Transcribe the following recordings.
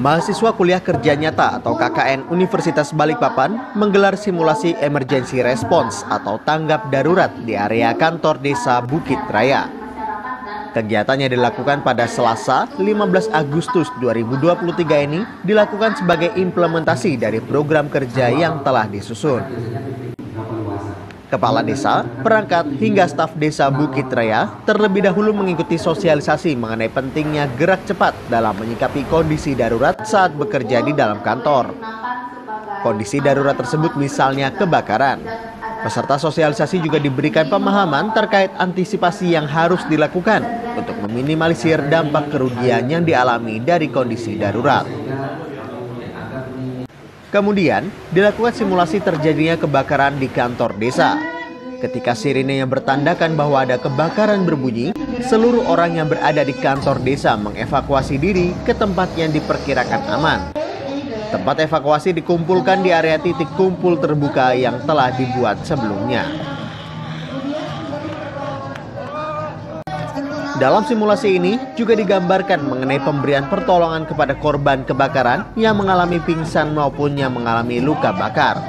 Mahasiswa Kuliah Kerja Nyata atau KKN Universitas Balikpapan menggelar simulasi emergency response atau tanggap darurat di area kantor desa Bukit Raya. Kegiatannya dilakukan pada Selasa 15 Agustus 2023 ini dilakukan sebagai implementasi dari program kerja yang telah disusun. Kepala desa, perangkat, hingga staf desa Bukit Raya terlebih dahulu mengikuti sosialisasi mengenai pentingnya gerak cepat dalam menyikapi kondisi darurat saat bekerja di dalam kantor. Kondisi darurat tersebut misalnya kebakaran. Peserta sosialisasi juga diberikan pemahaman terkait antisipasi yang harus dilakukan untuk meminimalisir dampak kerugian yang dialami dari kondisi darurat. Kemudian, dilakukan simulasi terjadinya kebakaran di kantor desa. Ketika sirine yang bertandakan bahwa ada kebakaran berbunyi, seluruh orang yang berada di kantor desa mengevakuasi diri ke tempat yang diperkirakan aman. Tempat evakuasi dikumpulkan di area titik kumpul terbuka yang telah dibuat sebelumnya. Dalam simulasi ini juga digambarkan mengenai pemberian pertolongan kepada korban kebakaran yang mengalami pingsan maupun yang mengalami luka bakar.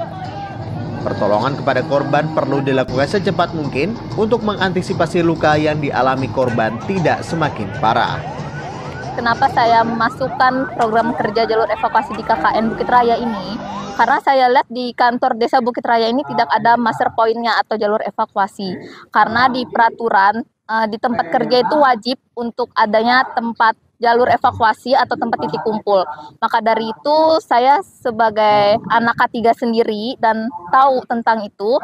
Pertolongan kepada korban perlu dilakukan secepat mungkin untuk mengantisipasi luka yang dialami korban tidak semakin parah. Kenapa saya memasukkan program kerja jalur evakuasi di KKN Bukit Raya ini? Karena saya lihat di kantor desa Bukit Raya ini tidak ada master point-nya atau jalur evakuasi. Karena di peraturan di tempat kerja itu wajib untuk adanya tempat jalur evakuasi atau tempat titik kumpul. Maka dari itu saya sebagai anak K3 sendiri dan tahu tentang itu,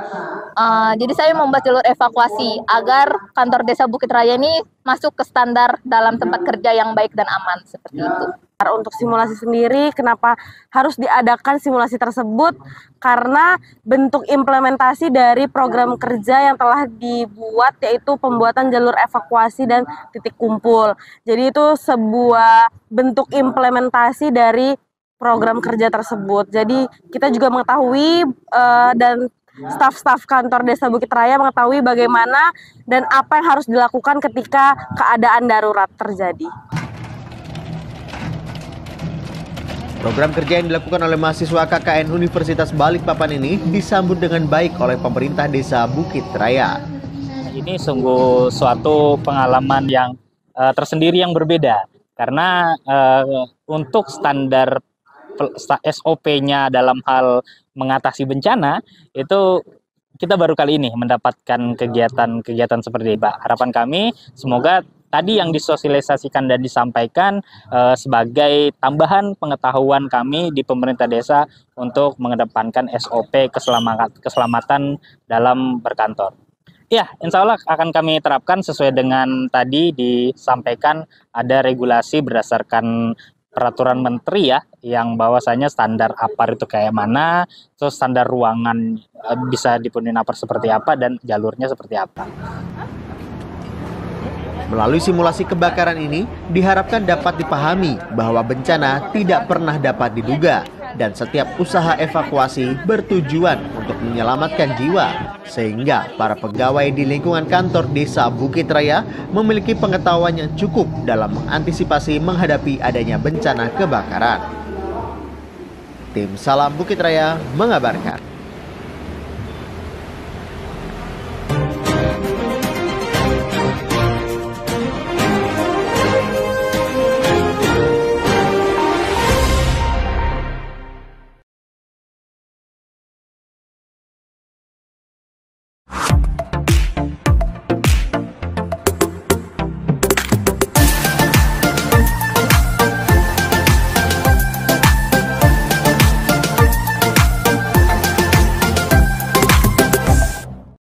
jadi saya membuat jalur evakuasi agar kantor desa Bukit Raya ini masuk ke standar dalam tempat kerja yang baik dan aman seperti itu. Untuk simulasi sendiri, kenapa harus diadakan simulasi tersebut? Karena bentuk implementasi dari program kerja yang telah dibuat, yaitu pembuatan jalur evakuasi dan titik kumpul. Jadi itu sebuah bentuk implementasi dari program kerja tersebut. Jadi kita juga mengetahui dan staf-staf kantor desa Bukit Raya mengetahui bagaimana dan apa yang harus dilakukan ketika keadaan darurat terjadi. Program kerja yang dilakukan oleh mahasiswa KKN Universitas Balikpapan ini disambut dengan baik oleh pemerintah desa Bukit Raya. Ini sungguh suatu pengalaman yang tersendiri yang berbeda karena untuk standar SOP-nya dalam hal mengatasi bencana itu kita baru kali ini mendapatkan kegiatan seperti ini, Pak. Harapan kami semoga tadi yang disosialisasikan dan disampaikan sebagai tambahan pengetahuan kami di pemerintah desa untuk mengedepankan SOP keselamatan dalam berkantor. Ya, insya Allah akan kami terapkan sesuai dengan tadi disampaikan ada regulasi berdasarkan peraturan menteri ya, yang bahwasanya standar APAR itu kayak mana, terus standar ruangan bisa dipenuhi APAR seperti apa, dan jalurnya seperti apa. Melalui simulasi kebakaran ini, diharapkan dapat dipahami bahwa bencana tidak pernah dapat diduga dan setiap usaha evakuasi bertujuan untuk menyelamatkan jiwa, sehingga para pegawai di lingkungan kantor desa Bukit Raya memiliki pengetahuan yang cukup dalam mengantisipasi menghadapi adanya bencana kebakaran. Tim Salam Bukit Raya mengabarkan.